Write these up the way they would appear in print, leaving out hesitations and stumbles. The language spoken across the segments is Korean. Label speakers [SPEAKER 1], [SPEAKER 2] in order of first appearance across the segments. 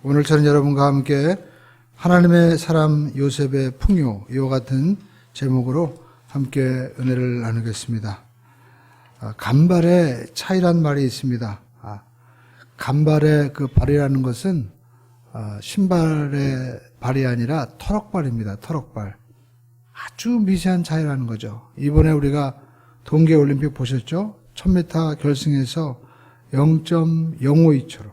[SPEAKER 1] 오늘 저는 여러분과 함께 하나님의 사람 요셉의 풍요, 이와 같은 제목으로 함께 은혜를 나누겠습니다. 간발의 차이란 말이 있습니다. 간발의 그 발이라는 것은 신발의 발이 아니라 터럭발입니다. 터럭발. 아주 미세한 차이라는 거죠. 이번에 우리가 동계올림픽 보셨죠? 1000m 결승에서 0.052초로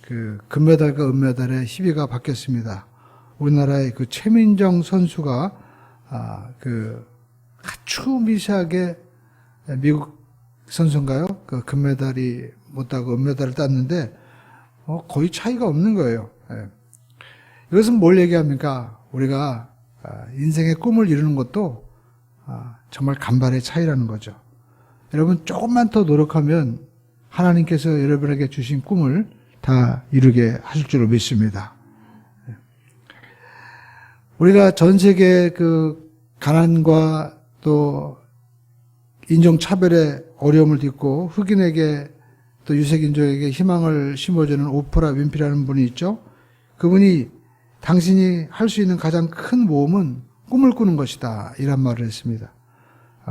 [SPEAKER 1] 그 금메달과 은메달의 희비가 바뀌었습니다. 우리나라의 그 최민정 선수가 그 아주 미세하게 미국 선수인가요? 그 금메달이 못 따고 은메달을 땄는데 거의 차이가 없는 거예요. 이것은 뭘 얘기합니까? 우리가 인생의 꿈을 이루는 것도 정말 간발의 차이라는 거죠. 여러분 조금만 더 노력하면 하나님께서 여러분에게 주신 꿈을 다 이루게 하실 줄로 믿습니다. 우리가 전 세계 그 가난과 또 인종차별의 어려움을 딛고 흑인에게 또 유색인종에게 희망을 심어주는 오프라 윈프리라는 분이 있죠. 그분이 당신이 할 수 있는 가장 큰 모험은 꿈을 꾸는 것이다, 이란 말을 했습니다.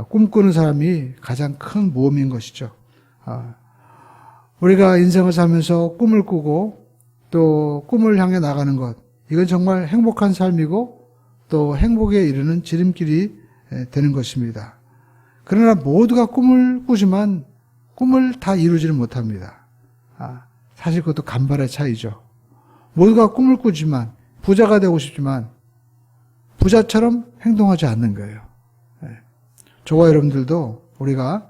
[SPEAKER 1] 꿈꾸는 사람이 가장 큰 모험인 것이죠. 우리가 인생을 살면서 꿈을 꾸고 또 꿈을 향해 나가는 것, 이건 정말 행복한 삶이고 또 행복에 이르는 지름길이 되는 것입니다. 그러나 모두가 꿈을 꾸지만 꿈을 다 이루지는 못합니다. 사실 그것도 간발의 차이죠. 모두가 꿈을 꾸지만, 부자가 되고 싶지만 부자처럼 행동하지 않는 거예요. 저와 여러분들도 우리가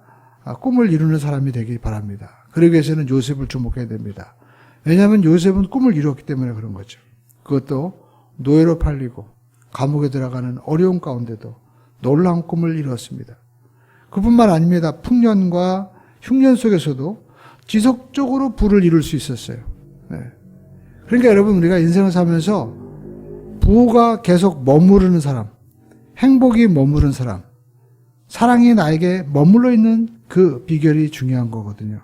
[SPEAKER 1] 꿈을 이루는 사람이 되기 바랍니다. 그러기 위해서는 요셉을 주목해야 됩니다. 왜냐하면 요셉은 꿈을 이루었기 때문에 그런 거죠. 그것도 노예로 팔리고 감옥에 들어가는 어려운 가운데도 놀라운 꿈을 이루었습니다. 그뿐만 아닙니다. 풍년과 흉년 속에서도 지속적으로 부를 이룰 수 있었어요. 그러니까 여러분, 우리가 인생을 살면서 부가 계속 머무르는 사람, 행복이 머무르는 사람, 사랑이 나에게 머물러 있는 그 비결이 중요한 거거든요.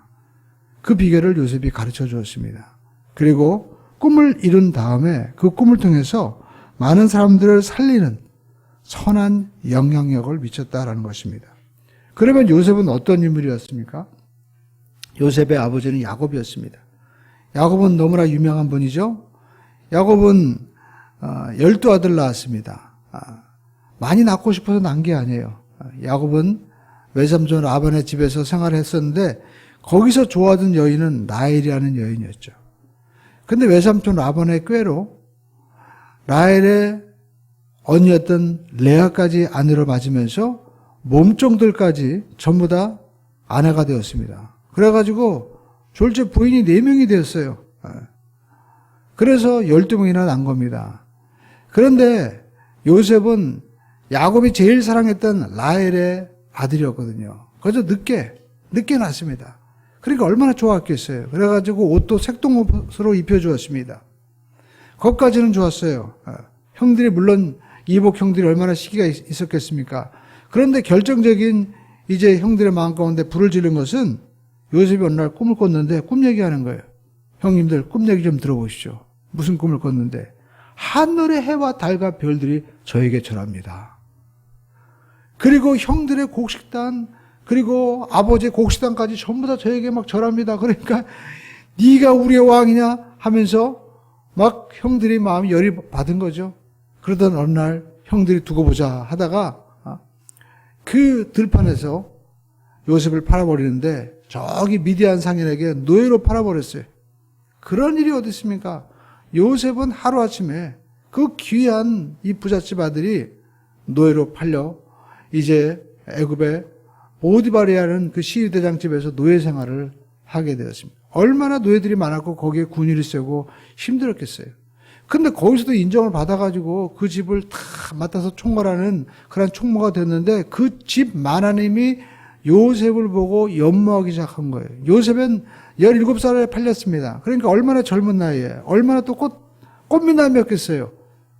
[SPEAKER 1] 그 비결을 요셉이 가르쳐 주었습니다. 그리고 꿈을 이룬 다음에 그 꿈을 통해서 많은 사람들을 살리는 선한 영향력을 미쳤다라는 것입니다. 그러면 요셉은 어떤 인물이었습니까? 요셉의 아버지는 야곱이었습니다. 야곱은 너무나 유명한 분이죠. 야곱은 12아들 낳았습니다. 많이 낳고 싶어서 낳은 게 아니에요. 야곱은 외삼촌 라반의 집에서 생활을 했었는데 거기서 좋아하던 여인은 라헬이라는 여인이었죠. 근데 외삼촌 라반의 꾀로 라헬의 언니였던 레아까지 아내로 맞으면서 몸종들까지 전부 다 아내가 되었습니다. 그래가지고 졸제 부인이 4명이 되었어요. 그래서 12명이나 난 겁니다. 그런데 요셉은 야곱이 제일 사랑했던 라헬의 아들이었거든요. 그래서 늦게 낳습니다. 그러니까 얼마나 좋았겠어요. 그래가지고 옷도 색동옷으로 입혀주었습니다. 거기까지는 좋았어요. 형들이, 물론 이복 형들이 얼마나 시기가 있었겠습니까? 그런데 결정적인 이제 형들의 마음 가운데 불을 지른 것은 요셉이 어느 날 꿈을 꿨는데 꿈 얘기하는 거예요. 형님들 꿈 얘기 좀 들어보시죠. 무슨 꿈을 꿨는데 하늘의 해와 달과 별들이 저에게 절합니다. 그리고 형들의 곡식단, 그리고 아버지의 곡식단까지 전부 다 저에게 막 절합니다. 그러니까 네가 우리의 왕이냐 하면서 막 형들이 마음이 열이 받은 거죠. 그러던 어느 날 형들이 두고 보자 하다가 그 들판에서 요셉을 팔아버리는데 저기 미디안 상인에게 노예로 팔아버렸어요. 그런 일이 어디 있습니까? 요셉은 하루아침에 그 귀한 이 부잣집 아들이 노예로 팔려 이제 애굽의 보디바리아는 그 시위대장 집에서 노예 생활을 하게 되었습니다. 얼마나 노예들이 많았고 거기에 군인이 세고 힘들었겠어요. 근데 거기서도 인정을 받아가지고 그 집을 다 맡아서 총괄하는 그런 총무가 됐는데 그 집 만화님이 요셉을 보고 연모하기 시작한 거예요. 요셉은 17살에 팔렸습니다. 그러니까 얼마나 젊은 나이에, 얼마나 또 꽃미남이었겠어요.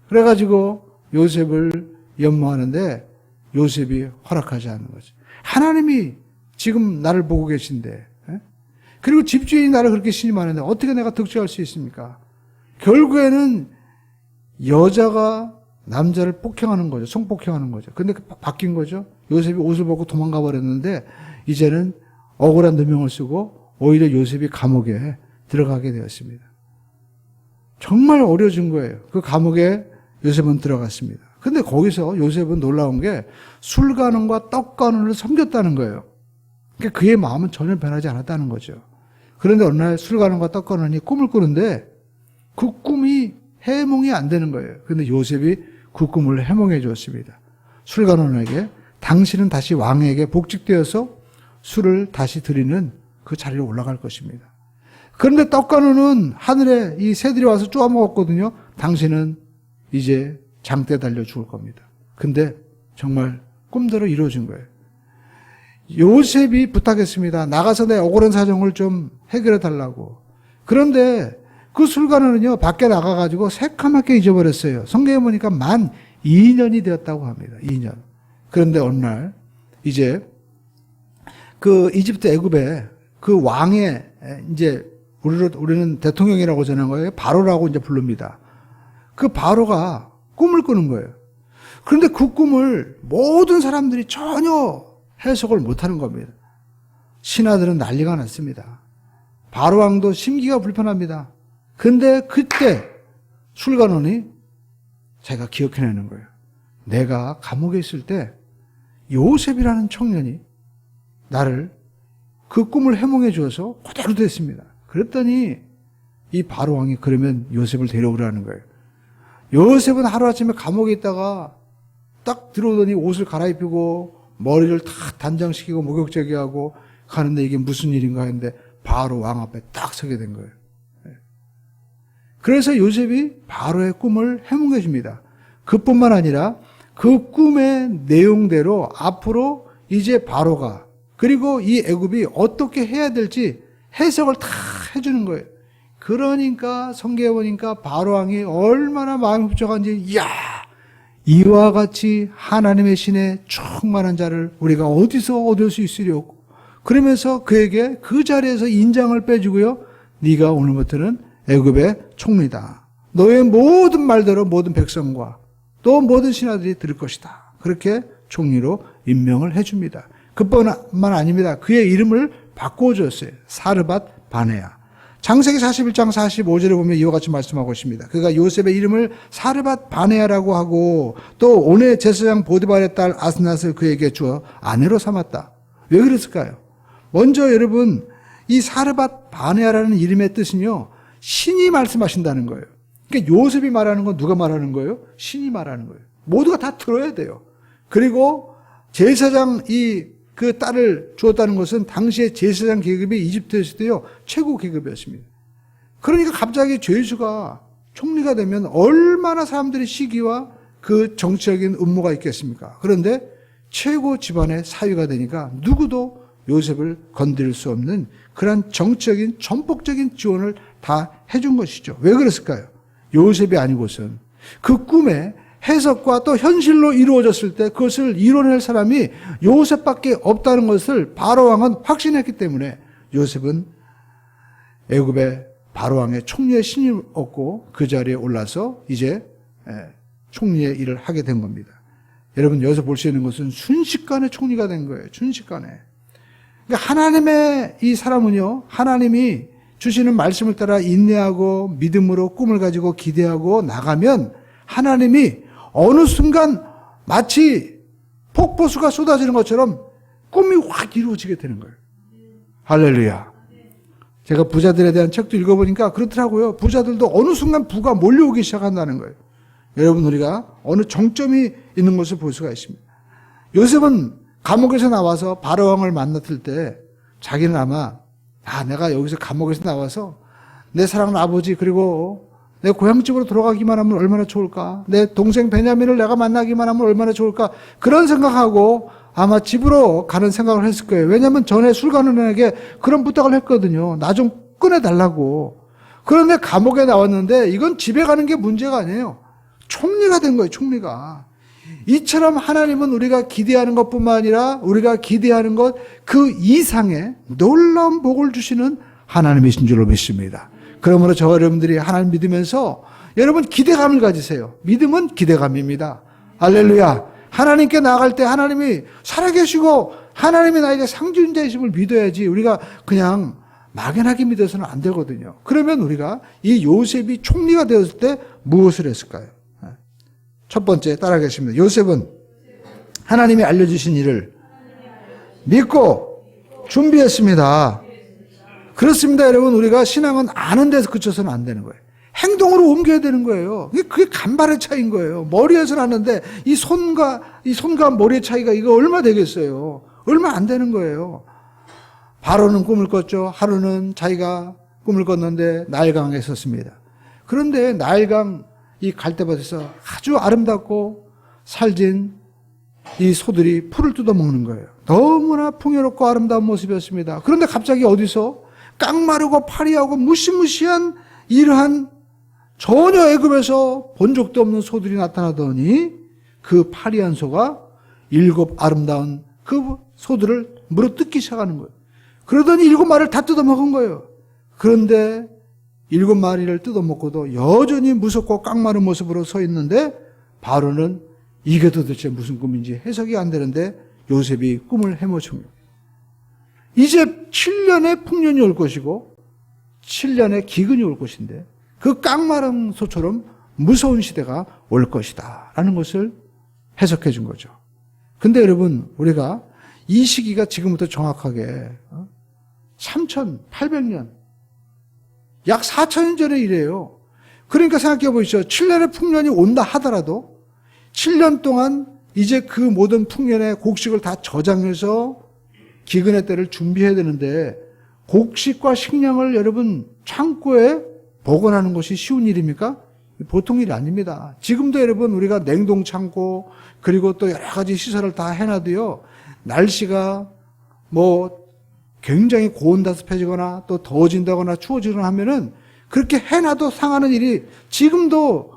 [SPEAKER 1] 그래가지고 요셉을 연모하는데 요셉이 허락하지 않는 거죠. 하나님이 지금 나를 보고 계신데 그리고 집주인이 나를 그렇게 신임하는데 어떻게 내가 득죄할 수 있습니까? 결국에는 여자가 남자를 폭행하는 거죠. 성폭행하는 거죠. 근데 바뀐 거죠. 요셉이 옷을 벗고 도망가 버렸는데 이제는 억울한 누명을 쓰고 오히려 요셉이 감옥에 들어가게 되었습니다. 정말 어려진 거예요. 그 감옥에 요셉은 들어갔습니다. 근데 거기서 요셉은 놀라운 게 술간원과 떡간원을 섬겼다는 거예요. 그러니까 그의 마음은 전혀 변하지 않았다는 거죠. 그런데 어느 날 술간원과 떡간원이 꿈을 꾸는데 그 꿈이 해몽이 안 되는 거예요. 그런데 요셉이 그 꿈을 해몽해 주었습니다. 술간원에게 당신은 다시 왕에게 복직되어서 술을 다시 드리는 그 자리로 올라갈 것입니다. 그런데 떡간원은 하늘에 이 새들이 와서 쪼아먹었거든요. 당신은 이제 장대 달려 죽을 겁니다. 근데 정말 꿈대로 이루어진 거예요. 요셉이 부탁했습니다. 나가서 내 억울한 사정을 좀 해결해 달라고. 그런데 그 술관원은요, 밖에 나가가지고 새까맣게 잊어버렸어요. 성경에 보니까 만 2년이 되었다고 합니다. 2년. 그런데 어느 날, 이제, 그 이집트 애굽에 그 왕의, 이제, 우리는 대통령이라고 전한 거예요. 바로라고 이제 부릅니다. 그 바로가 꿈을 꾸는 거예요. 그런데 그 꿈을 모든 사람들이 전혀 해석을 못하는 겁니다. 신하들은 난리가 났습니다. 바로 왕도 심기가 불편합니다. 근데 그때 술관원이 자기가 기억해내는 거예요. 내가 감옥에 있을 때 요셉이라는 청년이 나를 그 꿈을 해몽해 주어서 그대로 됐습니다. 그랬더니 이 바로 왕이 그러면 요셉을 데려오라는 거예요. 요셉은 하루아침에 감옥에 있다가 딱 들어오더니 옷을 갈아입히고 머리를 다 단장시키고 목욕제기하고 가는데 이게 무슨 일인가 했는데 바로 왕 앞에 딱 서게 된 거예요. 그래서 요셉이 바로의 꿈을 해몽해 줍니다. 그뿐만 아니라 그 꿈의 내용대로 앞으로 이제 바로가 그리고 이 애굽이 어떻게 해야 될지 해석을 다 해주는 거예요. 그러니까 성경에 보니까 바로 왕이 얼마나 마음이 흡족한지 이야 이와 같이 하나님의 신에 충만한 자를 우리가 어디서 얻을 수 있으려고 그러면서 그에게 그 자리에서 인장을 빼주고요. 네가 오늘부터는 애굽의 총리다. 너의 모든 말대로 모든 백성과 또 모든 신하들이 들을 것이다. 그렇게 총리로 임명을 해줍니다. 그뿐만 아닙니다. 그의 이름을 바꿔줬어요. 사르밧 바네아. 창세기 41장 45절에 보면 이와 같이 말씀하고 있습니다. 그가 요셉의 이름을 사르밧 바네아라고 하고 또 온의 제사장 보디발의 딸 아스낫을 그에게 주어 아내로 삼았다. 왜 그랬을까요? 먼저 여러분 이 사르밧 바네아라는 이름의 뜻은요. 신이 말씀하신다는 거예요. 그러니까 요셉이 말하는 건 누가 말하는 거예요? 신이 말하는 거예요. 모두가 다 들어야 돼요. 그리고 제사장 그 딸을 주었다는 것은 당시에 제사장 계급이 이집트에서도요 최고 계급이었습니다. 그러니까 갑자기 죄수가 총리가 되면 얼마나 사람들이 시기와 그 정치적인 음모가 있겠습니까? 그런데 최고 집안의 사위가 되니까 누구도 요셉을 건드릴 수 없는 그런 정치적인 전폭적인 지원을 다 해준 것이죠. 왜 그랬을까요? 요셉이 아니고선 그 꿈에 해석과 또 현실로 이루어졌을 때 그것을 이뤄낼 사람이 요셉밖에 없다는 것을 바로왕은 확신했기 때문에 요셉은 애굽의 바로왕의 총리의 신임을 얻고 그 자리에 올라서 이제 총리의 일을 하게 된 겁니다. 여러분 여기서 볼 수 있는 것은 순식간에 총리가 된 거예요. 순식간에. 그러니까 하나님의 이 사람은요. 하나님이 주시는 말씀을 따라 인내하고 믿음으로 꿈을 가지고 기대하고 나가면 하나님이 어느 순간 마치 폭포수가 쏟아지는 것처럼 꿈이 확 이루어지게 되는 거예요. 할렐루야. 제가 부자들에 대한 책도 읽어보니까 그렇더라고요. 부자들도 어느 순간 부가 몰려오기 시작한다는 거예요. 여러분 우리가 어느 정점이 있는 것을 볼 수가 있습니다. 요셉은 감옥에서 나와서 바로왕을 만났을 때 자기는 아마 내가 여기서 감옥에서 나와서 내 사랑하는 아버지 그리고 내 고향집으로 돌아가기만 하면 얼마나 좋을까? 내 동생 베냐민을 내가 만나기만 하면 얼마나 좋을까? 그런 생각하고 아마 집으로 가는 생각을 했을 거예요. 왜냐하면 전에 술관원에게 그런 부탁을 했거든요. 나 좀 꺼내달라고. 그런데 감옥에 나왔는데 이건 집에 가는 게 문제가 아니에요. 총리가 된 거예요. 총리가. 이처럼 하나님은 우리가 기대하는 것뿐만 아니라 우리가 기대하는 것 그 이상의 놀라운 복을 주시는 하나님이신 줄로 믿습니다. 그러므로 저와 여러분들이 하나님 믿으면서 여러분 기대감을 가지세요. 믿음은 기대감입니다. 할렐루야. 하나님께 나아갈 때 하나님이 살아계시고 하나님이 나에게 상주인자이심을 믿어야지 우리가 그냥 막연하게 믿어서는 안 되거든요. 그러면 우리가 이 요셉이 총리가 되었을 때 무엇을 했을까요? 첫 번째 따라가겠습니다. 요셉은 하나님이 알려주신 일을 믿고 준비했습니다. 그렇습니다, 여러분. 우리가 신앙은 아는 데서 그쳐서는 안 되는 거예요. 행동으로 옮겨야 되는 거예요. 그게 간발의 차이인 거예요. 머리에서는 아는데 이 손과 머리의 차이가 이거 얼마 되겠어요? 얼마 안 되는 거예요. 바로는 꿈을 꿨죠. 하루는 자기가 꿈을 꿨는데 나일강에 섰습니다. 그런데 나일강 이 갈대밭에서 아주 아름답고 살진 이 소들이 풀을 뜯어먹는 거예요. 너무나 풍요롭고 아름다운 모습이었습니다. 그런데 갑자기 어디서 깡마르고 파리하고 무시무시한 이러한 전혀 애굽에서 본 적도 없는 소들이 나타나더니 그 파리한 소가 7 아름다운 그 소들을 물어뜯기 시작하는 거예요. 그러더니 7마리를 다 뜯어먹은 거예요. 그런데 7마리를 뜯어먹고도 여전히 무섭고 깡마른 모습으로 서 있는데 바로는 이게 도대체 무슨 꿈인지 해석이 안 되는데 요셉이 꿈을 헤매줍니다. 이제 7년의 풍년이 올 것이고 7년의 기근이 올 것인데 그 깡마른 소처럼 무서운 시대가 올 것이다 라는 것을 해석해 준 거죠. 근데 여러분 우리가 이 시기가 지금부터 정확하게 3,800년 약 4,000년 전의 일이에요. 그러니까 생각해 보시죠. 7년의 풍년이 온다 하더라도 7년 동안 이제 그 모든 풍년의 곡식을 다 저장해서 기근의 때를 준비해야 되는데 곡식과 식량을 여러분 창고에 보관하는 것이 쉬운 일입니까? 보통 일이 아닙니다. 지금도 여러분 우리가 냉동 창고 그리고 또 여러 가지 시설을 다 해놔도요. 날씨가 뭐 굉장히 고온다습해지거나 또 더워진다거나 추워지거나 하면은 그렇게 해놔도 상하는 일이 지금도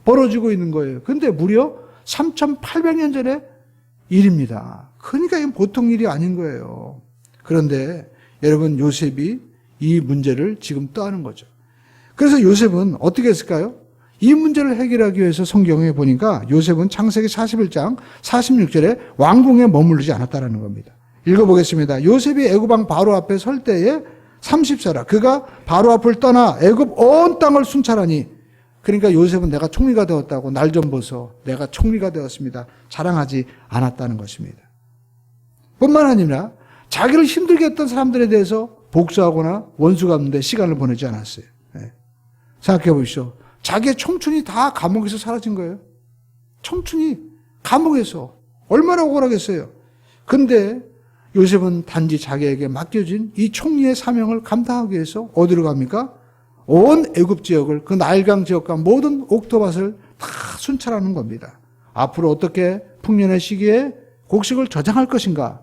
[SPEAKER 1] 벌어지고 있는 거예요. 그런데 무려 3,800년 전의 일입니다. 그러니까 이건 보통 일이 아닌 거예요. 그런데 여러분 요셉이 이 문제를 지금 떠안은 거죠. 그래서 요셉은 어떻게 했을까요? 이 문제를 해결하기 위해서 성경에 보니까 요셉은 창세기 41장 46절에 왕궁에 머무르지 않았다라는 겁니다. 읽어보겠습니다. 요셉이 애굽왕 바로 앞에 설 때에 30세라 그가 바로 앞을 떠나 애굽 온 땅을 순찰하니 그러니까 요셉은 내가 총리가 되었다고 날 좀 보소 내가 총리가 되었습니다. 자랑하지 않았다는 것입니다. 뿐만 아니라 자기를 힘들게 했던 사람들에 대해서 복수하거나 원수 갚는데 시간을 보내지 않았어요. 네. 생각해 보시죠. 자기의 청춘이 다 감옥에서 사라진 거예요. 청춘이 감옥에서 얼마나 억울하겠어요. 근데 요셉은 단지 자기에게 맡겨진 이 총리의 사명을 감당하기 위해서 어디로 갑니까? 온 애굽 지역을 그 나일강 지역과 모든 옥토밭을 다 순찰하는 겁니다. 앞으로 어떻게 풍년의 시기에 곡식을 저장할 것인가?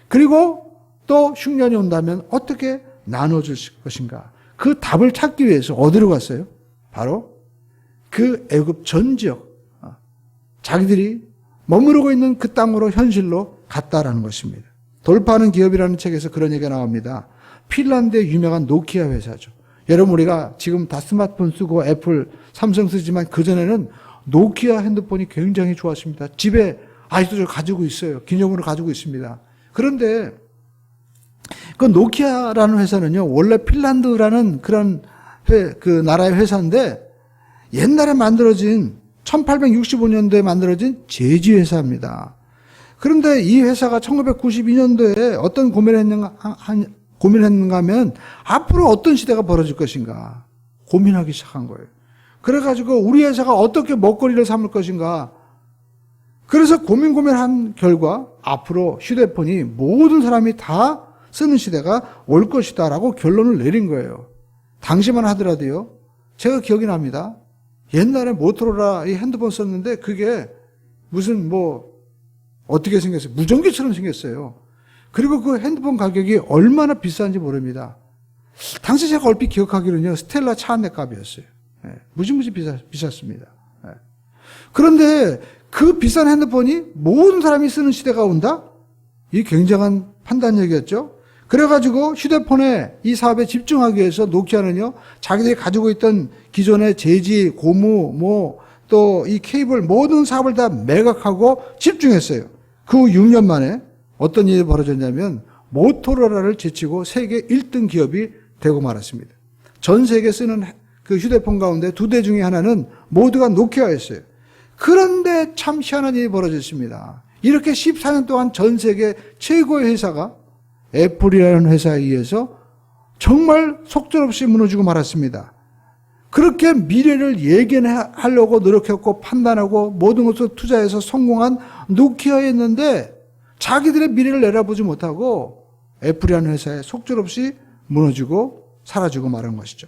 [SPEAKER 1] 그리고 또 흉년이 온다면 어떻게 나눠줄 것인가? 그 답을 찾기 위해서 어디로 갔어요? 바로 그 애굽 전 지역, 자기들이 머무르고 있는 그 땅으로 현실로 갔다라는 것입니다. 돌파하는 기업이라는 책에서 그런 얘기가 나옵니다. 핀란드의 유명한 노키아 회사죠. 여러분 우리가 지금 다 스마트폰 쓰고 애플, 삼성 쓰지만 그전에는 노키아 핸드폰이 굉장히 좋았습니다. 집에 아직도 저 가지고 있어요. 기념으로 가지고 있습니다. 그런데 그 노키아라는 회사는요, 원래 핀란드라는 그런 그 나라의 회사인데 옛날에 만들어진 1865년도에 만들어진 제지 회사입니다. 그런데 이 회사가 1992년도에 어떤 고민을 했는가 하면 앞으로 어떤 시대가 벌어질 것인가 고민하기 시작한 거예요. 그래가지고 우리 회사가 어떻게 먹거리를 삼을 것인가. 그래서 고민한 결과 앞으로 휴대폰이 모든 사람이 다 쓰는 시대가 올 것이다 라고 결론을 내린 거예요. 당시만 하더라도요. 제가 기억이 납니다. 옛날에 모토로라 이 핸드폰 썼는데 그게 무슨 어떻게 생겼어요? 무전기처럼 생겼어요. 그리고 그 핸드폰 가격이 얼마나 비싼지 모릅니다. 당시 제가 얼핏 기억하기로는요. 스텔라 차 한 대 값이었어요. 무지무지 비쌌습니다. 그런데 그 비싼 핸드폰이 모든 사람이 쓰는 시대가 온다? 이게 굉장한 판단력이었죠. 그래가지고 휴대폰에 이 사업에 집중하기 위해서 노키아는요, 자기들이 가지고 있던 기존의 제지, 고무, 또 이 케이블 모든 사업을 다 매각하고 집중했어요. 그 후 6년 만에 어떤 일이 벌어졌냐면 모토로라를 제치고 세계 1등 기업이 되고 말았습니다. 전 세계 쓰는 그 휴대폰 가운데 2대 중에 하나는 모두가 노키아였어요. 그런데 참 희한한 일이 벌어졌습니다. 이렇게 14년 동안 전 세계 최고의 회사가 애플이라는 회사에 의해서 정말 속절없이 무너지고 말았습니다. 그렇게 미래를 예견하려고 노력했고 판단하고 모든 것을 투자해서 성공한 노키아였는데 자기들의 미래를 내다보지 못하고 애플이라는 회사에 속절없이 무너지고 사라지고 말한 것이죠.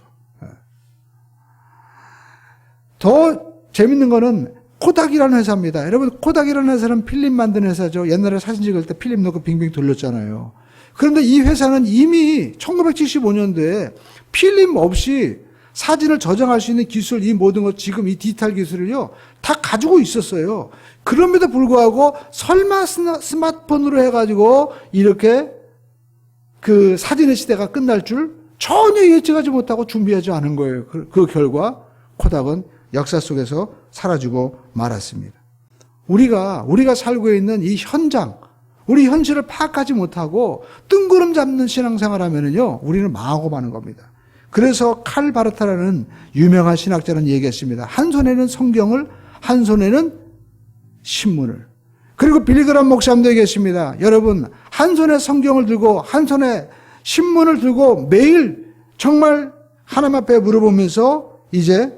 [SPEAKER 1] 더 재밌는 거는 코닥이라는 회사입니다. 여러분, 코닥이라는 회사는 필름 만드는 회사죠. 옛날에 사진 찍을 때 필름 넣고 빙빙 돌렸잖아요. 그런데 이 회사는 이미 1975년도에 필름 없이 사진을 저장할 수 있는 기술, 이 모든 것, 지금 이 디지털 기술을요, 다 가지고 있었어요. 그럼에도 불구하고 설마 스마트폰으로 해가지고 이렇게 그 사진의 시대가 끝날 줄 전혀 예측하지 못하고 준비하지 않은 거예요. 그 결과 코닥은 역사 속에서 사라지고 말았습니다. 우리가 살고 있는 이 현장, 우리 현실을 파악하지 못하고 뜬구름 잡는 신앙생활 하면은요, 우리는 망하고 마는 겁니다. 그래서 칼 바르타라는 유명한 신학자는 얘기했습니다. 한 손에는 성경을, 한 손에는 신문을. 그리고 빌리그람 목사님도 얘기했습니다. 여러분, 한 손에 성경을 들고 한 손에 신문을 들고 매일 정말 하나님 앞에 물어보면서 이제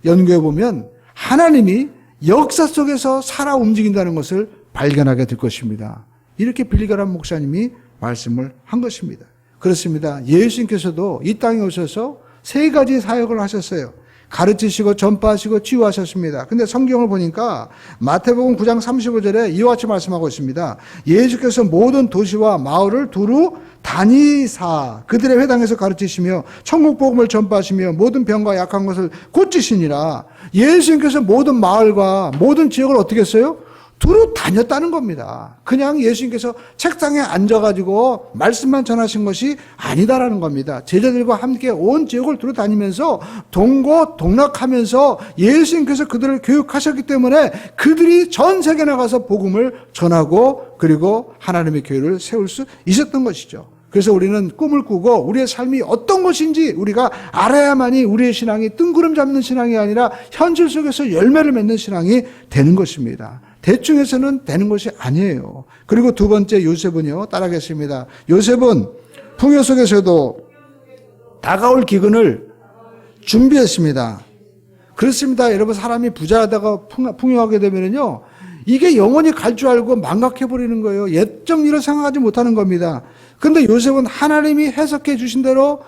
[SPEAKER 1] 연구해 보면 하나님이 역사 속에서 살아 움직인다는 것을 발견하게 될 것입니다. 이렇게 빌리그람 목사님이 말씀을 한 것입니다. 그렇습니다. 예수님께서도 이 땅에 오셔서 3가지 사역을 하셨어요. 가르치시고 전파하시고 치유하셨습니다. 근데 성경을 보니까 마태복음 9장 35절에 이와 같이 말씀하고 있습니다. 예수께서 모든 도시와 마을을 두루 다니사 그들의 회당에서 가르치시며 천국 복음을 전파하시며 모든 병과 약한 것을 고치시니라. 예수님께서 모든 마을과 모든 지역을 어떻게 했어요? 두루 다녔다는 겁니다. 그냥 예수님께서 책상에 앉아가지고 말씀만 전하신 것이 아니다라는 겁니다. 제자들과 함께 온 지역을 두루 다니면서 동고동락하면서 예수님께서 그들을 교육하셨기 때문에 그들이 전 세계 나가서 복음을 전하고 그리고 하나님의 교회를 세울 수 있었던 것이죠. 그래서 우리는 꿈을 꾸고 우리의 삶이 어떤 것인지 우리가 알아야만이 우리의 신앙이 뜬구름 잡는 신앙이 아니라 현실 속에서 열매를 맺는 신앙이 되는 것입니다. 대충 해서는 되는 것이 아니에요. 그리고 2번째 요셉은요, 따라하겠습니다. 요셉은 풍요 속에서도 다가올 기근을 준비했습니다. 그렇습니다. 여러분, 사람이 부자하다가 풍요하게 되면요, 이게 영원히 갈 줄 알고 망각해버리는 거예요. 옛적 일을 생각하지 못하는 겁니다. 그런데 요셉은 하나님이 해석해 주신 대로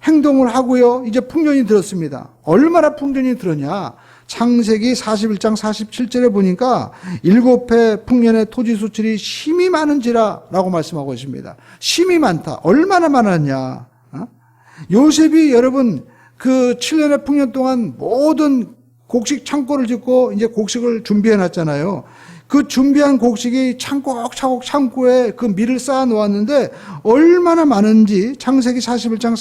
[SPEAKER 1] 행동을 하고요, 이제 풍년이 들었습니다. 얼마나 풍년이 들었냐? 창세기 41장 47절에 보니까 7해 풍년의 토지 수출이 심히 많은지라 라고 말씀하고 있습니다. 심히 많다. 얼마나 많았냐? 요셉이 여러분 그 7년의 풍년 동안 모든 곡식 창고를 짓고 이제 곡식을 준비해 놨잖아요. 그 준비한 곡식이 차곡차곡 창고에 그 밀을 쌓아 놓았는데 얼마나 많은지 창세기 41장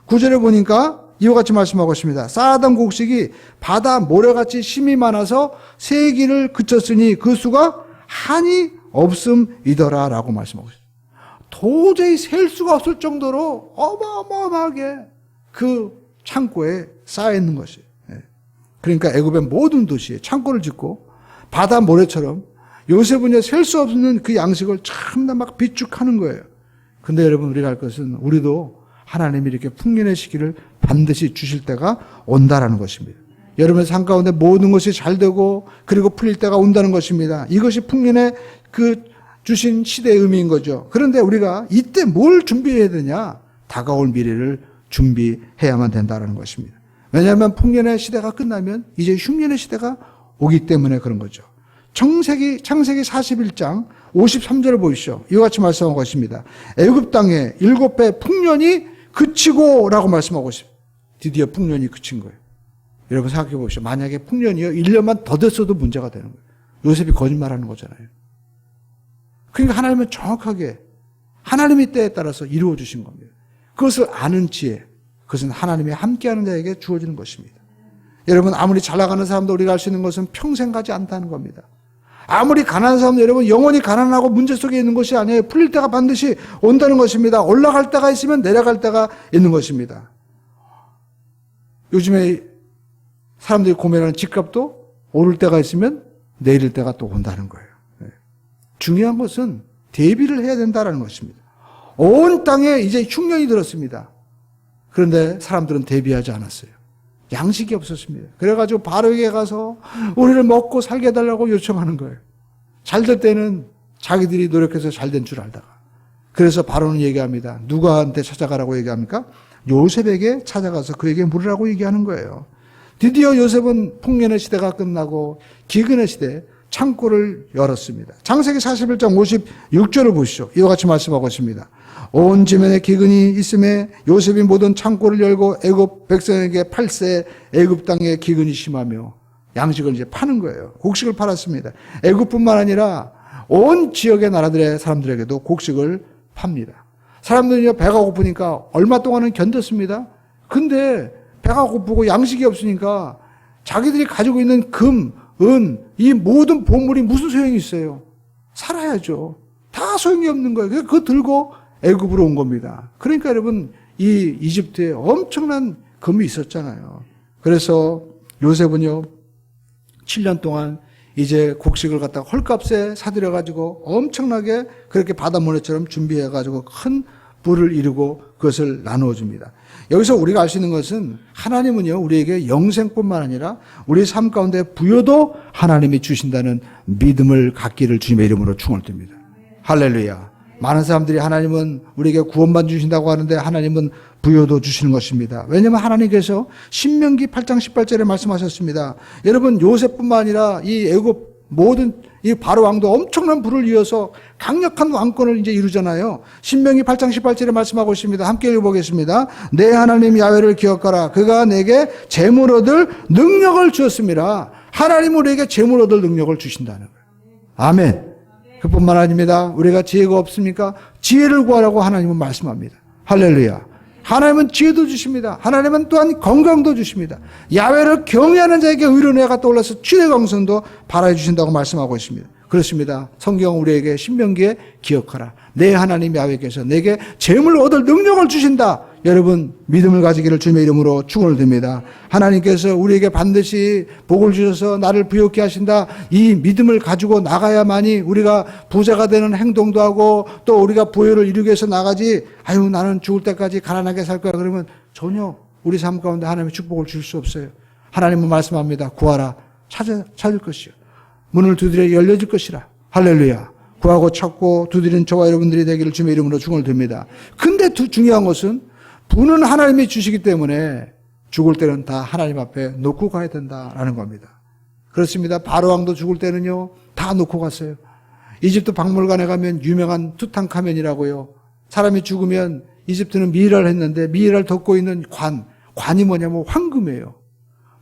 [SPEAKER 1] 49절에 보니까 이와 같이 말씀하고 있습니다. 쌓아둔 곡식이 바다 모래같이 심이 많아서 세기를 그쳤으니 그 수가 한이 없음이더라 라고 말씀하고 있습니다. 도저히 셀 수가 없을 정도로 어마어마하게 그 창고에 쌓여있는 것이에요. 그러니까 애굽의 모든 도시에 창고를 짓고 바다 모래처럼 요셉은 셀 수 없는 그 양식을 참나 막 비축하는 거예요. 근데 여러분, 우리가 할 것은 우리도 하나님이 이렇게 풍년의 시기를 반드시 주실 때가 온다라는 것입니다. 여러분의 삶 가운데 모든 것이 잘 되고 그리고 풀릴 때가 온다는 것입니다. 이것이 풍년의 그 주신 시대의 의미인 거죠. 그런데 우리가 이때 뭘 준비해야 되냐? 다가올 미래를 준비해야만 된다는 것입니다. 왜냐하면 풍년의 시대가 끝나면 이제 흉년의 시대가 오기 때문에 그런 거죠. 창세기 41장 53절을 보십시오. 이와 같이 말씀하고 있습니다. 애굽 땅에 7배 풍년이 그치고 라고 말씀하고 있습니다. 드디어 풍년이 그친 거예요. 여러분 생각해 보십시오. 만약에 풍년이요 1년만 더 됐어도 문제가 되는 거예요. 요셉이 거짓말하는 거잖아요. 그러니까 하나님은 정확하게 하나님의 때에 따라서 이루어 주신 겁니다. 그것을 아는 지혜, 그것은 하나님이 함께하는 자에게 주어지는 것입니다. 여러분, 아무리 잘 나가는 사람도 우리가 알 수 있는 것은 평생 가지 않다는 겁니다. 아무리 가난한 사람도 여러분 영원히 가난하고 문제 속에 있는 것이 아니에요. 풀릴 때가 반드시 온다는 것입니다. 올라갈 때가 있으면 내려갈 때가 있는 것입니다. 요즘에 사람들이 고민하는 집값도 오를 때가 있으면 내릴 때가 또 온다는 거예요. 중요한 것은 대비를 해야 된다는 것입니다. 온 땅에 이제 흉년이 들었습니다. 그런데 사람들은 대비하지 않았어요. 양식이 없었습니다. 그래가지고 바로에게 가서 우리를 먹고 살게 해달라고 요청하는 거예요. 잘 될 때는 자기들이 노력해서 잘 된 줄 알다가. 그래서 바로는 얘기합니다. 누구한테 찾아가라고 얘기합니까? 요셉에게 찾아가서 그에게 물으라고 얘기하는 거예요. 드디어 요셉은 풍년의 시대가 끝나고 기근의 시대, 창고를 열었습니다. 창세기 41장 56절을 보시죠. 이와 같이 말씀하고 있습니다. 온 지면에 기근이 있음에 요셉이 모든 창고를 열고 애굽 백성에게 팔세 애굽 땅에 기근이 심하며 양식을 이제 파는 거예요. 곡식을 팔았습니다. 애굽뿐만 아니라 온 지역의 나라들의 사람들에게도 곡식을 팝니다. 사람들이 배가 고프니까 얼마 동안은 견뎠습니다. 근데 배가 고프고 양식이 없으니까 자기들이 가지고 있는 금, 은, 이 모든 보물이 무슨 소용이 있어요? 살아야죠. 다 소용이 없는 거예요. 그래서 그거 들고 애굽으로 온 겁니다. 그러니까 여러분, 이 이집트에 엄청난 금이 있었잖아요. 그래서 요셉은요, 7년 동안 이제 곡식을 갖다가 헐값에 사들여가지고 엄청나게 그렇게 바닷모래처럼 준비해가지고 큰 부를 이루고 그것을 나누어 줍니다. 여기서 우리가 알 수 있는 것은 하나님은요, 우리에게 영생뿐만 아니라 우리 삶 가운데 부여도 하나님이 주신다는 믿음을 갖기를 주님의 이름으로 축원드립니다. 할렐루야. 많은 사람들이 하나님은 우리에게 구원만 주신다고 하는데 하나님은 부여도 주시는 것입니다. 왜냐하면 하나님께서 신명기 8장 18절에 말씀하셨습니다. 여러분, 요셉뿐만 아니라 이 애굽 모든 이 바로 왕도 엄청난 부를 이어서 강력한 왕권을 이제 이루잖아요. 신명기 8장 18절에 말씀하고 있습니다. 함께 읽어보겠습니다. 내 하나님 야훼를 기억하라. 그가 내게 재물 얻을 능력을 주었습니다. 하나님은 우리에게 재물 얻을 능력을 주신다는 거예요. 아멘. 그뿐만 아닙니다. 우리가 지혜가 없습니까? 지혜를 구하라고 하나님은 말씀합니다. 할렐루야. 하나님은 지혜도 주십니다. 하나님은 또한 건강도 주십니다. 야훼를 경외하는 자에게 의로내가 떠올라서 출애 강선도 발하여 주신다고 말씀하고 있습니다. 그렇습니다. 성경은 우리에게 신명기에 기억하라. 내 하나님 야훼께서 내게 재물 얻을 능력을 주신다. 여러분, 믿음을 가지기를 주님의 이름으로 축원을 드립니다. 하나님께서 우리에게 반드시 복을 주셔서 나를 부욕케 하신다. 이 믿음을 가지고 나가야만이 우리가 부자가 되는 행동도 하고 또 우리가 부여를 이루기 위해서 나가지, 아유, 나는 죽을 때까지 가난하게 살 거야. 그러면 전혀 우리 삶 가운데 하나님의 축복을 줄 수 없어요. 하나님은 말씀합니다. 구하라. 찾을 것이요. 문을 두드려 열려질 것이라. 할렐루야. 구하고 찾고 두드리는 저와 여러분들이 되기를 주님의 이름으로 축원을 드립니다. 근데 중요한 것은 부는 하나님이 주시기 때문에 죽을 때는 다 하나님 앞에 놓고 가야 된다라는 겁니다. 그렇습니다. 바로 왕도 죽을 때는요, 다 놓고 갔어요. 이집트 박물관에 가면 유명한 투탕카멘이라고요. 사람이 죽으면 이집트는 미이라를 했는데 미이라를 덮고 있는 관이 뭐냐면 황금이에요.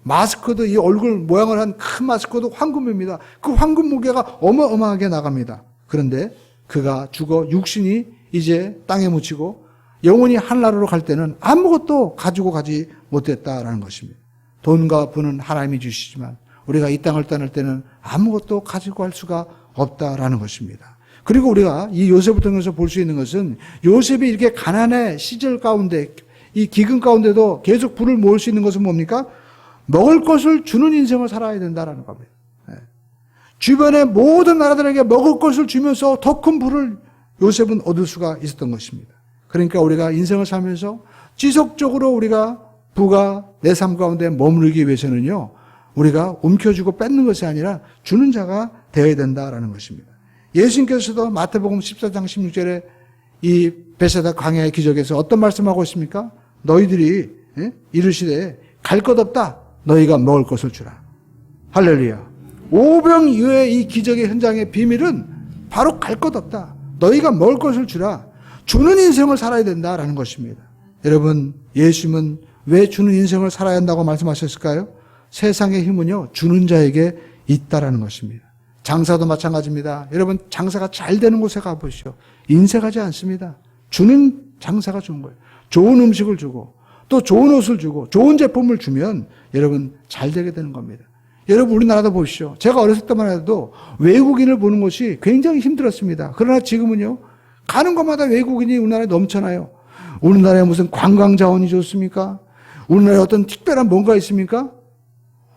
[SPEAKER 1] 마스크도 이 얼굴 모양을 한 큰 마스크도 황금입니다. 그 황금 무게가 어마어마하게 나갑니다. 그런데 그가 죽어 육신이 이제 땅에 묻히고 영혼이 하늘나라로 갈 때는 아무것도 가지고 가지 못했다라는 것입니다. 돈과 부는 하나님이 주시지만 우리가 이 땅을 떠날 때는 아무것도 가지고 갈 수가 없다라는 것입니다. 그리고 우리가 이 요셉을 통해서 볼 수 있는 것은 요셉이 이렇게 가난의 시절 가운데 이 기근 가운데도 계속 부를 모을 수 있는 것은 뭡니까? 먹을 것을 주는 인생을 살아야 된다라는 겁니다. 주변의 모든 나라들에게 먹을 것을 주면서 더 큰 부를 요셉은 얻을 수가 있었던 것입니다. 그러니까 우리가 인생을 살면서 지속적으로 우리가 부가 내 삶 가운데 머무르기 위해서는요, 우리가 움켜쥐고 뺏는 것이 아니라 주는 자가 되어야 된다라는 것입니다. 예수님께서도 마태복음 14장 16절에 이 베세다 광야의 기적에서 어떤 말씀하고 있습니까? 너희들이 이르시되 갈 것 없다. 너희가 먹을 것을 주라. 할렐루야. 오병이어의 이 기적의 현장의 비밀은 바로 갈 것 없다. 너희가 먹을 것을 주라. 주는 인생을 살아야 된다라는 것입니다. 여러분, 예수님은 왜 주는 인생을 살아야 한다고 말씀하셨을까요? 세상의 힘은요, 주는 자에게 있다라는 것입니다. 장사도 마찬가지입니다. 여러분 장사가 잘 되는 곳에 가보시오. 인색하지 않습니다. 주는 장사가 좋은 거예요. 좋은 음식을 주고 또 좋은 옷을 주고 좋은 제품을 주면 여러분 잘 되게 되는 겁니다. 여러분 우리나라도 보십시오. 제가 어렸을 때만 해도 외국인을 보는 것이 굉장히 힘들었습니다. 그러나 지금은요. 가는 곳마다 외국인이 우리나라에 넘쳐나요. 우리나라에 무슨 관광 자원이 좋습니까? 우리나라에 어떤 특별한 뭔가 있습니까?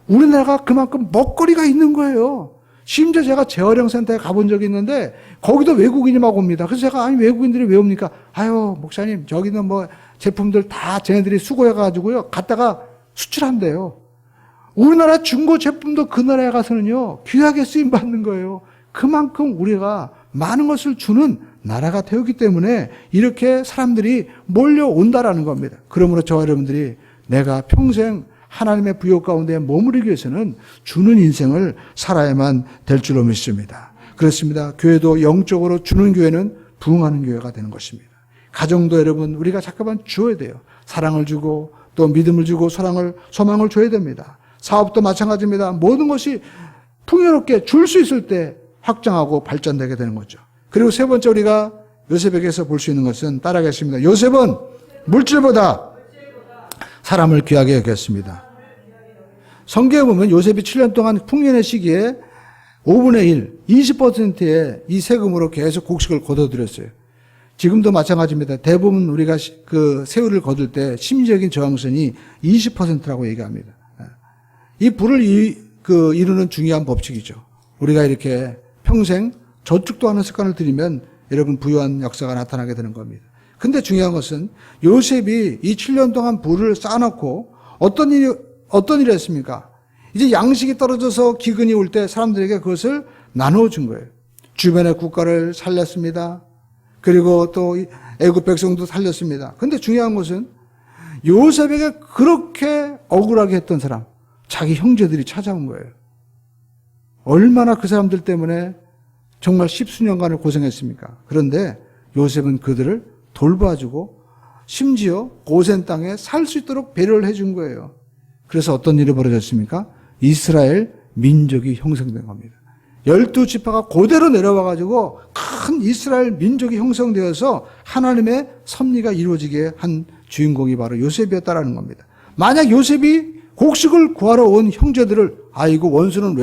[SPEAKER 1] 우리나라가 그만큼 먹거리가 있는 거예요. 심지어 제가 재활용센터에 가본 적이 있는데 거기도 외국인이 막 옵니다. 그래서 제가 아니 외국인들이 왜 옵니까? 아유 목사님 저기는 뭐 제품들 다 쟤네들이 수거해가지고요 갖다가 수출한대요. 우리나라 중고 제품도 그 나라에 가서는요 귀하게 쓰임 받는 거예요. 그만큼 우리가 많은 것을 주는 나라가 되었기 때문에 이렇게 사람들이 몰려온다라는 겁니다. 그러므로 저와 여러분들이 내가 평생 하나님의 부요 가운데 머무르기 위해서는 주는 인생을 살아야만 될 줄로 믿습니다. 그렇습니다. 교회도 영적으로 주는 교회는 부흥하는 교회가 되는 것입니다. 가정도 여러분 우리가 잠깐만 주어야 돼요. 사랑을 주고 또 믿음을 주고 소망을 줘야 됩니다. 사업도 마찬가지입니다. 모든 것이 풍요롭게 줄 수 있을 때 확장하고 발전되게 되는 거죠. 그리고 세 번째 우리가 요셉에게서 볼 수 있는 것은 따라가겠습니다. 요셉은 물질보다 사람을 귀하게 여겼습니다. 성경에 보면 요셉이 7년 동안 풍년의 시기에 5분의 1, 20%의 이 세금으로 계속 곡식을 거둬들였어요. 지금도 마찬가지입니다. 대부분 우리가 그 세율을 거둘 때 심리적인 저항선이 20%라고 얘기합니다. 이 부를 이루는 중요한 법칙이죠. 우리가 이렇게 평생 저축도 하는 습관을 들이면 여러분 부유한 역사가 나타나게 되는 겁니다. 근데 중요한 것은 요셉이 이 7년 동안 부를 쌓아놓고 어떤 일을 했습니까? 이제 양식이 떨어져서 기근이 올 때 사람들에게 그것을 나눠준 거예요. 주변의 국가를 살렸습니다. 그리고 또 애굽 백성도 살렸습니다. 근데 중요한 것은 요셉에게 그렇게 억울하게 했던 사람, 자기 형제들이 찾아온 거예요. 얼마나 그 사람들 때문에 정말 십수년간을 고생했습니까? 그런데 요셉은 그들을 돌봐주고 심지어 고센 땅에 살 수 있도록 배려를 해준 거예요. 그래서 어떤 일이 벌어졌습니까? 이스라엘 민족이 형성된 겁니다. 12지파가 그대로 내려와가지고 큰 이스라엘 민족이 형성되어서 하나님의 섭리가 이루어지게 한 주인공이 바로 요셉이었다라는 겁니다. 만약 요셉이 곡식을 구하러 온 형제들을 아이고 원수는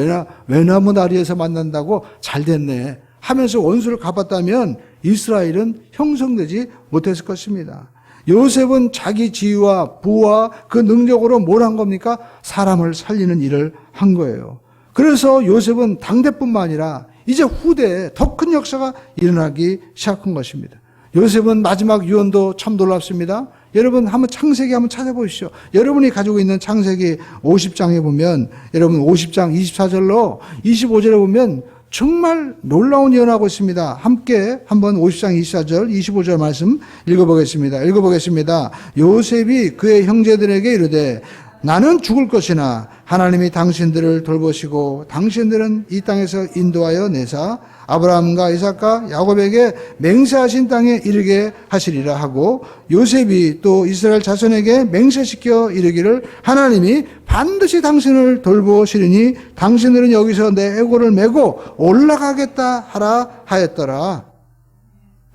[SPEAKER 1] 외나무 다리에서 만난다고 잘됐네 하면서 원수를 갚았다면 이스라엘은 형성되지 못했을 것입니다. 요셉은 자기 지위와 부와 그 능력으로 뭘 한 겁니까? 사람을 살리는 일을 한 거예요. 그래서 요셉은 당대뿐만 아니라 이제 후대에 더 큰 역사가 일어나기 시작한 것입니다. 요셉은 마지막 유언도 참 놀랍습니다. 여러분 한번 창세기 한번 찾아보시죠. 여러분이 가지고 있는 창세기 50장에 보면 여러분 50장 24절로 25절에 보면 정말 놀라운 예언하고 있습니다. 함께 한번 50장 24절 25절 말씀 읽어보겠습니다. 요셉이 그의 형제들에게 이르되 나는 죽을 것이나 하나님이 당신들을 돌보시고 당신들은 이 땅에서 인도하여 내사 아브라함과 이삭과 야곱에게 맹세하신 땅에 이르게 하시리라 하고 요셉이 또 이스라엘 자손에게 맹세시켜 이르기를 하나님이 반드시 당신을 돌보시리니 당신들은 여기서 내 애고를 메고 올라가겠다 하라 하였더라.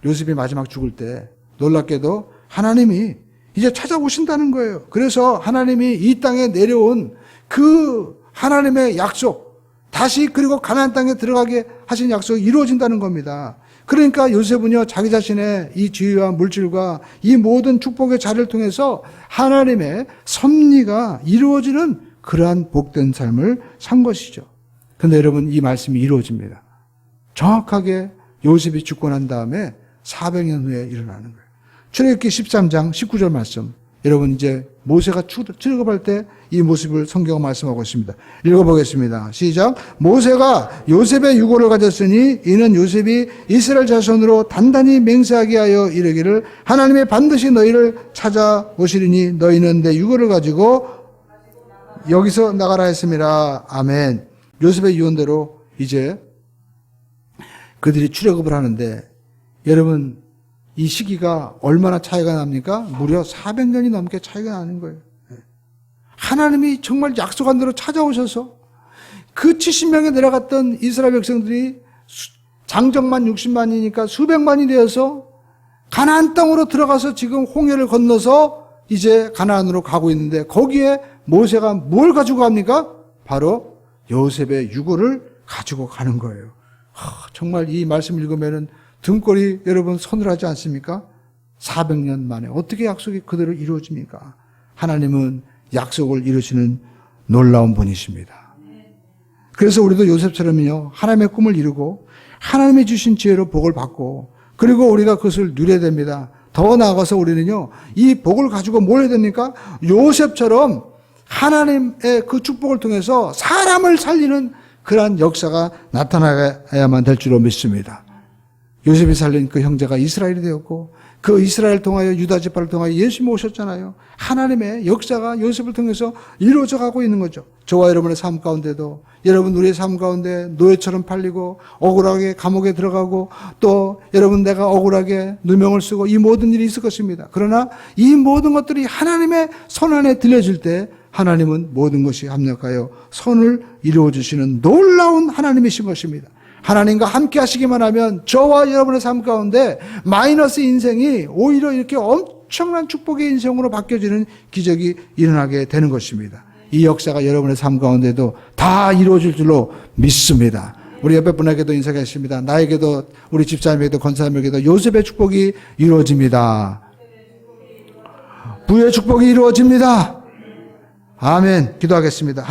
[SPEAKER 1] 요셉이 마지막 죽을 때 놀랍게도 하나님이 이제 찾아오신다는 거예요. 그래서 하나님이 이 땅에 내려온 그 하나님의 약속 다시 그리고 가나안 땅에 들어가게 하신 약속이 이루어진다는 겁니다. 그러니까 요셉은요 자기 자신의 이 지위와 물질과 이 모든 축복의 자리를 통해서 하나님의 섭리가 이루어지는 그러한 복된 삶을 산 것이죠. 그런데 여러분 이 말씀이 이루어집니다. 정확하게 요셉이 죽고 난 다음에 400년 후에 일어나는 거예요. 출애굽기 13장 19절 말씀. 여러분 이제 모세가 출애굽할 때 이 모습을 성경은 말씀하고 있습니다. 읽어보겠습니다. 시작. 모세가 요셉의 유고를 가졌으니 이는 요셉이 이스라엘 자손으로 단단히 맹세하게 하여 이르기를 하나님이 반드시 너희를 찾아오시리니 너희는 내 유고를 가지고 여기서 나가라 했습니다. 아멘. 요셉의 유언대로 이제 그들이 출애굽을 하는데 여러분 이 시기가 얼마나 차이가 납니까? 무려 400년이 넘게 차이가 나는 거예요. 하나님이 정말 약속한 대로 찾아오셔서 그 70명에 내려갔던 이스라엘 백성들이 장정만 60만이니까 수백만이 되어서 가나안 땅으로 들어가서 지금 홍해를 건너서 이제 가나안으로 가고 있는데 거기에 모세가 뭘 가지고 갑니까? 바로 요셉의 유고를 가지고 가는 거예요. 정말 이 말씀 읽으면 등골이 여러분 서늘하지 않습니까? 400년 만에 어떻게 약속이 그대로 이루어집니까? 하나님은 약속을 이루시는 놀라운 분이십니다. 그래서 우리도 요셉처럼요, 하나님의 꿈을 이루고 하나님이 주신 지혜로 복을 받고 그리고 우리가 그것을 누려야 됩니다. 더 나아가서 우리는요, 이 복을 가지고 뭘 해야 됩니까? 요셉처럼 하나님의 그 축복을 통해서 사람을 살리는 그러한 역사가 나타나야만 될 줄로 믿습니다. 요셉이 살린 그 형제가 이스라엘이 되었고 그 이스라엘을 통하여 유다 지파를 통하여 예수님이 오셨잖아요. 하나님의 역사가 요셉을 통해서 이루어져 가고 있는 거죠. 저와 여러분의 삶 가운데도 여러분 우리의 삶 가운데 노예처럼 팔리고 억울하게 감옥에 들어가고 또 여러분 내가 억울하게 누명을 쓰고 이 모든 일이 있을 것입니다. 그러나 이 모든 것들이 하나님의 손 안에 들려질 때 하나님은 모든 것이 합력하여 선을 이루어 주시는 놀라운 하나님이신 것입니다. 하나님과 함께 하시기만 하면 저와 여러분의 삶 가운데 마이너스 인생이 오히려 이렇게 엄청난 축복의 인생으로 바뀌어지는 기적이 일어나게 되는 것입니다. 이 역사가 여러분의 삶 가운데도 다 이루어질 줄로 믿습니다. 우리 옆에 분에게도 인사하겠습니다. 나에게도 우리 집사님에게도 권사님에게도 요셉의 축복이 이루어집니다. 부의 축복이 이루어집니다. 아멘. 기도하겠습니다.